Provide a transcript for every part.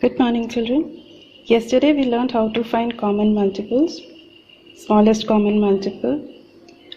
Good morning, children. Yesterday we learned how to find common multiples, smallest common multiple.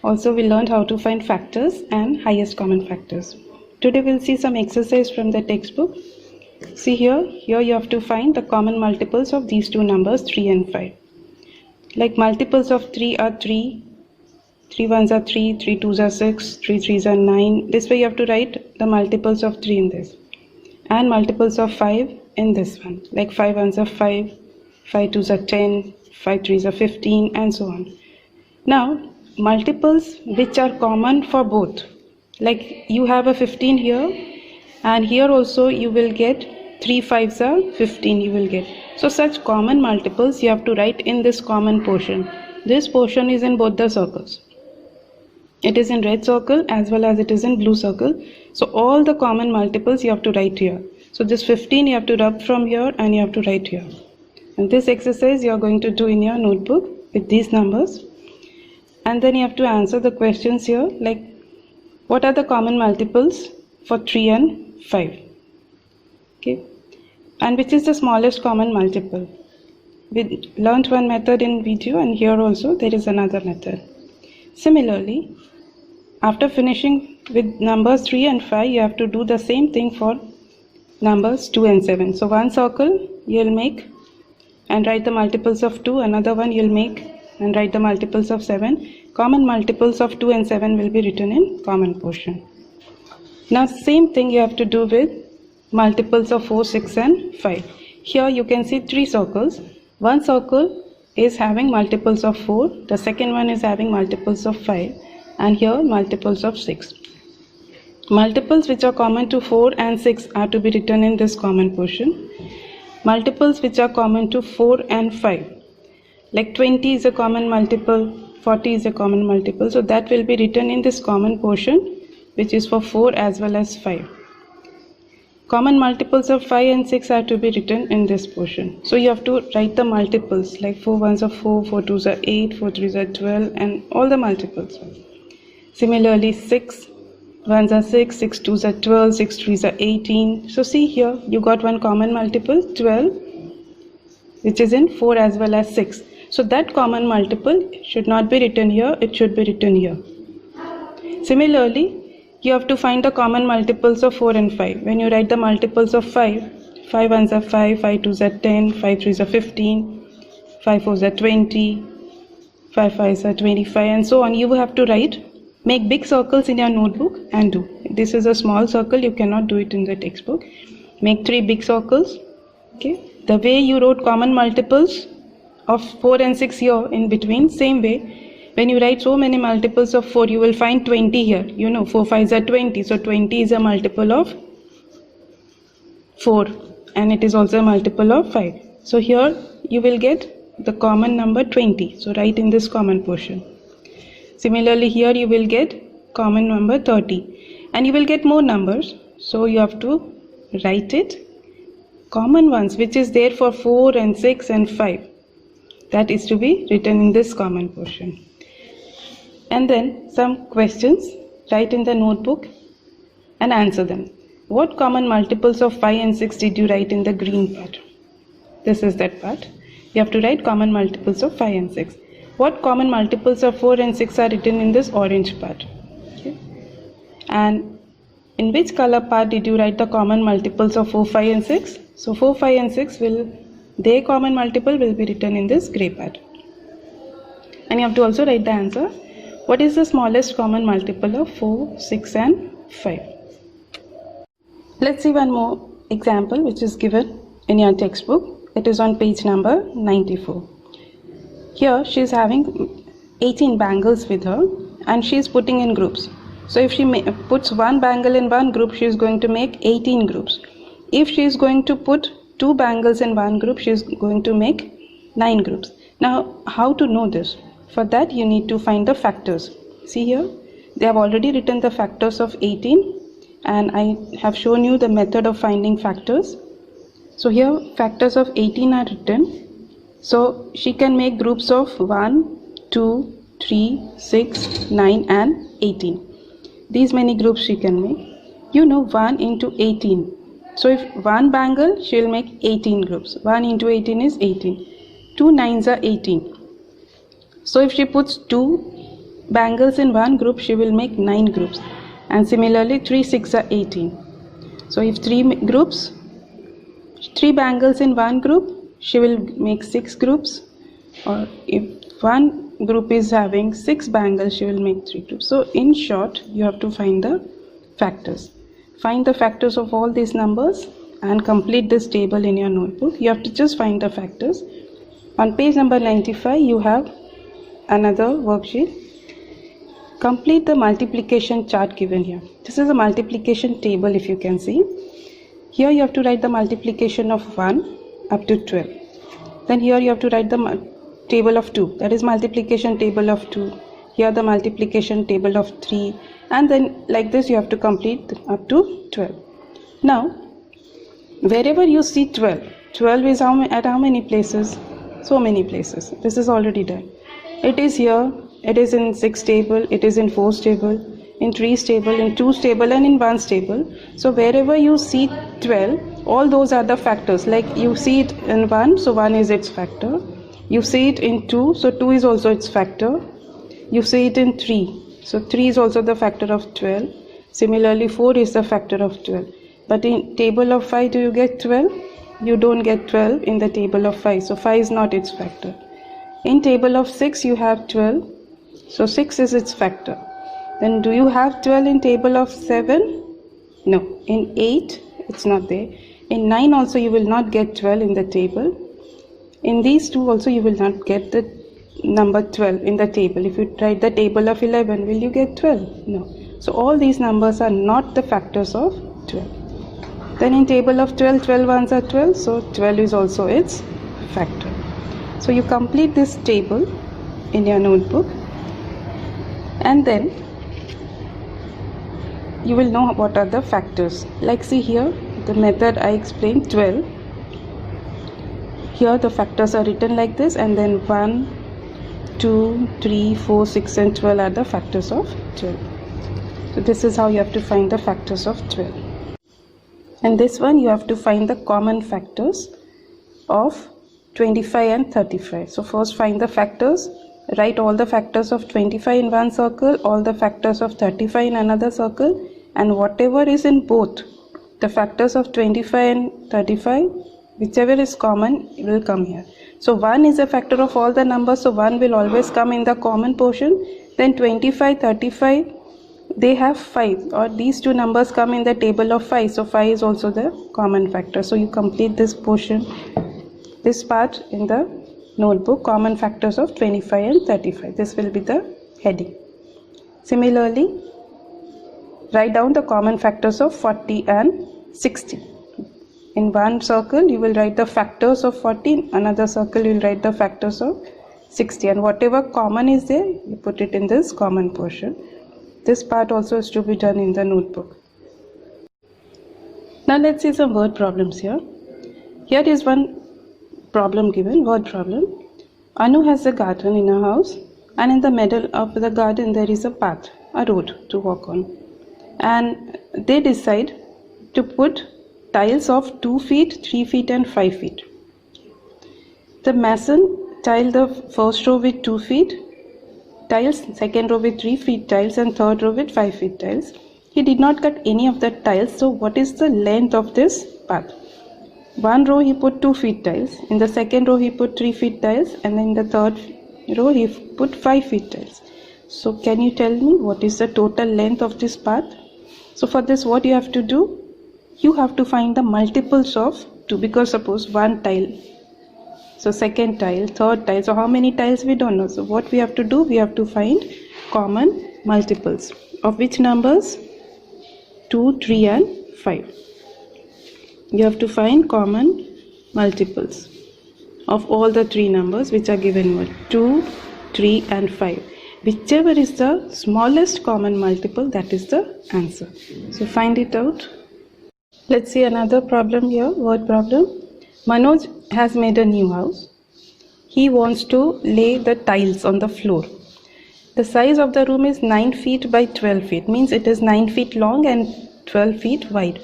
Also we learned how to find factors and highest common factors. Today we'll see some exercise from the textbook. See here you have to find the common multiples of these two numbers 3 and 5. Like multiples of 3 are 3, 3 ones are 3, 3 twos are 6, 3 threes are 9. This way you have to write the multiples of 3 in this. And multiples of 5 in this one, like 5 ones are 5, 5 twos are 10, 5 threes are 15, and so on. Now multiples which are common for both, like you have a 15 here, and here also you will get 3 5s are 15 you will get. So such common multiples you have to write in this common portion. This portion is in both the circles. It is in red circle as well as it is in blue circle. So all the common multiples you have to write here. So this 15 you have to rub from here and you have to write here. And this exercise you are going to do in your notebook with these numbers. And then you have to answer the questions here, like what are the common multiples for 3 and 5? Okay. And which is the smallest common multiple? We learned one method in video, and here also there is another method. Similarly, after finishing with numbers 3 and 5, you have to do the same thing for numbers 2 and 7. So one circle you'll make and write the multiples of 2, another one you'll make and write the multiples of 7. Common multiples of 2 and 7 will be written in common portion. Now same thing you have to do with multiples of 4, 6 and 5. Here you can see 3 circles. One circle is having multiples of 4, the second one is having multiples of 5, and here multiples of 6. Multiples which are common to 4 and 6 are to be written in this common portion. Multiples which are common to 4 and 5, like 20 is a common multiple, 40 is a common multiple, so that will be written in this common portion which is for 4 as well as 5. Common multiples of 5 and 6 are to be written in this portion. So you have to write the multiples, like 4 ones are 4, 4 twos are 8, 4 threes are 12, and all the multiples. Similarly, 6 ones are 6, 6 twos are 12, 6 threes are 18. So see here, you got one common multiple, 12, which is in 4 as well as 6. So that common multiple should not be written here, it should be written here. Similarly, you have to find the common multiples of 4 and 5. When you write the multiples of 5, 5 ones are 5, 5 twos are 10, 5 threes are 15, 5 fours are 20, 5 fives are 25, and so on. You have to write, make big circles in your notebook and do. This is a small circle, you cannot do it in the textbook. Make 3 big circles. Okay. The way you wrote common multiples of 4 and 6 here in between, same way. When you write so many multiples of 4, you will find 20 here. You know, 4 5s are 20. So 20 is a multiple of 4. And it is also a multiple of 5. So here you will get the common number 20. So write in this common portion. Similarly, here you will get common number 30. And you will get more numbers. So you have to write it. Common ones which is there for 4 and 6 and 5. That is to be written in this common portion. And then some questions, write in the notebook and answer them. What common multiples of 5 and 6 did you write in the green part? This is that part. You have to write common multiples of 5 and 6. What common multiples of 4 and 6 are written in this orange part? Okay. And in which color part did you write the common multiples of 4, 5 and 6? So 4, 5 and 6 their common multiple will be written in this gray part. And you have to also write the answer. What is the smallest common multiple of 4, 6 and 5? Let's see one more example which is given in your textbook. It is on page number 94. Here she is having 18 bangles with her and she is putting in groups. So if she puts one bangle in one group, she is going to make 18 groups. If she is going to put 2 bangles in one group, she is going to make 9 groups. Now how to know this? For that you need to find the factors. See here, they have already written the factors of 18 and I have shown you the method of finding factors. So here factors of 18 are written. So she can make groups of 1, 2, 3, 6, 9 and 18. These many groups she can make. You know 1 into 18. So if one bangle, she will make 18 groups. 1 into 18 is 18. 2 9s are 18. So if she puts 2 bangles in one group, she will make 9 groups. And similarly 3 6 are 18. So if 3 bangles in one group, she will make 6 groups. Or if one group is having 6 bangles, she will make 3 groups. So in short, you have to find the factors. Find the factors of all these numbers and complete this table in your notebook. You have to just find the factors. On page number 95, you have another worksheet. Complete the multiplication chart given here. This is a multiplication table, if you can see. Here you have to write the multiplication of 1 up to 12. Then here you have to write the table of 2, that is multiplication table of 2. Here the multiplication table of 3, and then like this you have to complete up to 12. Now wherever you see 12 is at how many places? So many places. This is already done. It is here, it is in 6 table, it is in 4 table, in 3 table, in 2 table, and in 1 table. So wherever you see 12, all those are the factors. Like you see it in 1, so 1 is its factor. You see it in 2, so 2 is also its factor. You see it in 3, so 3 is also the factor of 12. Similarly 4 is the factor of 12. But in table of 5, do you get 12? You don't get 12 in the table of 5, so 5 is not its factor. In table of 6 you have 12, so 6 is its factor. Then do you have 12 in table of 7? No. In 8 it's not there. In 9 also you will not get 12 in the table. In these two also you will not get the number 12 in the table. If you write the table of 11, will you get 12? No. So all these numbers are not the factors of 12. Then in table of 12, 12 ones are 12, so 12 is also its factor. So you complete this table in your notebook, and then you will know what are the factors. Like see here, the method I explained, 12. Here the factors are written like this, and then 1, 2, 3, 4, 6 and 12 are the factors of 12. So this is how you have to find the factors of 12. And this one you have to find the common factors of 25 and 35. So first find the factors, write all the factors of 25 in one circle, all the factors of 35 in another circle, and whatever is in both, the factors of 25 and 35, whichever is common will come here. So 1 is a factor of all the numbers, so 1 will always come in the common portion. Then 25, 35, they have 5, or these two numbers come in the table of 5, so 5 is also the common factor. So you complete this portion, this part in the notebook, common factors of 25 and 35. This will be the heading. Similarly, write down the common factors of 40 and 60. In one circle you will write the factors of 40, in another circle you will write the factors of 60, and whatever common is there you put it in this common portion. This part also is to be done in the notebook. Now let's see some word problems here. Here is one problem given, word problem. Anu has a garden in her house, and in the middle of the garden there is a path, a road to walk on, and they decide to put tiles of 2 feet, 3 feet and 5 feet. The mason tiled the first row with 2 feet tiles, second row with 3 feet tiles, and third row with 5 feet tiles. He did not cut any of the tiles, so what is the length of this path? One row he put 2 feet tiles, in the second row he put 3 feet tiles, and in the third row he put 5 feet tiles. So can you tell me what is the total length of this path? So for this what you have to do? You have to find the multiples of 2, because suppose one tile, so second tile, third tile, so how many tiles we don't know. So what we have to do, we have to find common multiples of which numbers? 2, 3 and 5. You have to find common multiples of all the 3 numbers which are given here, 2, 3 and 5. Whichever is the smallest common multiple, that is the answer. So find it out. Let's see another problem here, word problem. Manoj has made a new house. He wants to lay the tiles on the floor. The size of the room is 9 feet by 12 feet, means it is 9 feet long and 12 feet wide.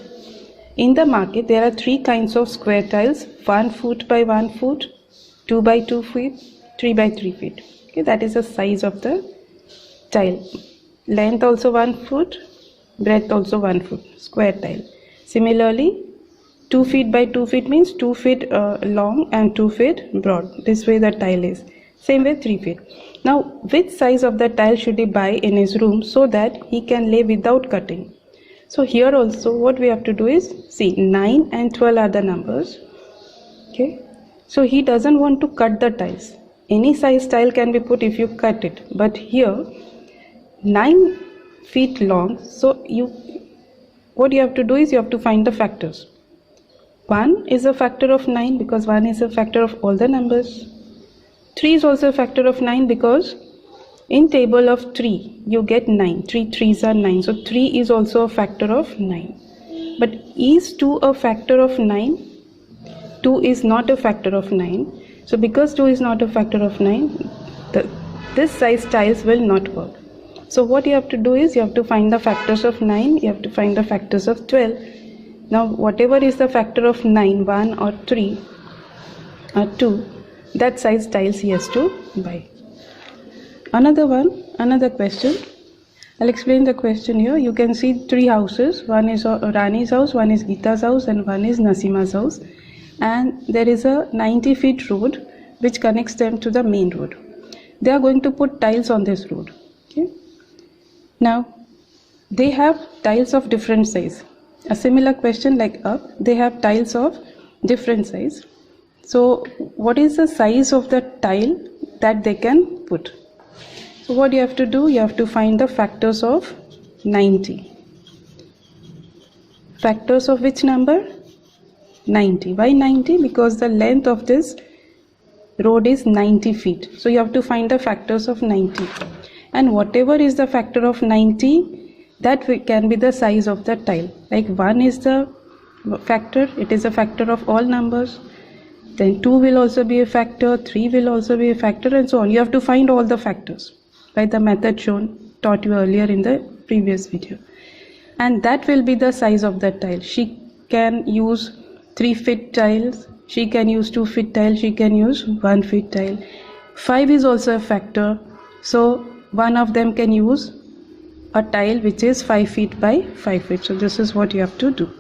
In the market, there are 3 kinds of square tiles: 1 foot by 1 foot, 2 by 2 feet, 3 by 3 feet. Okay, that is the size of the tile. Length also 1 foot, breadth also 1 foot, square tile. Similarly, 2 feet by 2 feet means 2 feet long and 2 feet broad. This way the tile is. Same way 3 feet. Now, which size of the tile should he buy in his room so that he can lay without cutting? So here also what we have to do is, see, 9 and 12 are the numbers. Okay. So he doesn't want to cut the tiles. Any size tile can be put if you cut it. But here 9 feet long. So what you have to do is you have to find the factors. 1 is a factor of 9 because 1 is a factor of all the numbers. 3 is also a factor of 9 because in table of 3 you get 9. 3 3s are 9. So 3 is also a factor of 9. But is 2 a factor of 9? 2 is not a factor of 9. So because 2 is not a factor of 9, this size tiles will not work. So what you have to do is you have to find the factors of 9, you have to find the factors of 12. Now whatever is the factor of 9, 1 or 3 or 2, that size tiles he has to buy. Another question. I'll explain the question here. You can see 3 houses. One is Rani's house, one is Geeta's house, and one is Nasima's house. And there is a 90 feet road which connects them to the main road. They are going to put tiles on this road. Okay. Now, they have tiles of different size. A similar question like up, they have tiles of different size. So, what is the size of the tile that they can put? So, what you have to do, you have to find the factors of 90. Factors of which number? 90. Why 90? Because the length of this road is 90 feet. So, you have to find the factors of 90. And whatever is the factor of 90, that can be the size of the tile. Like 1 is the factor, it is a factor of all numbers. Then 2 will also be a factor, 3 will also be a factor, and so on. You have to find all the factors by the method taught you earlier in the previous video. And that will be the size of that tile. She can use 3 feet tiles, she can use 2 feet tile, she can use 1 feet tile. 5 is also a factor. So one of them can use a tile which is 5 feet by 5 feet. So this is what you have to do.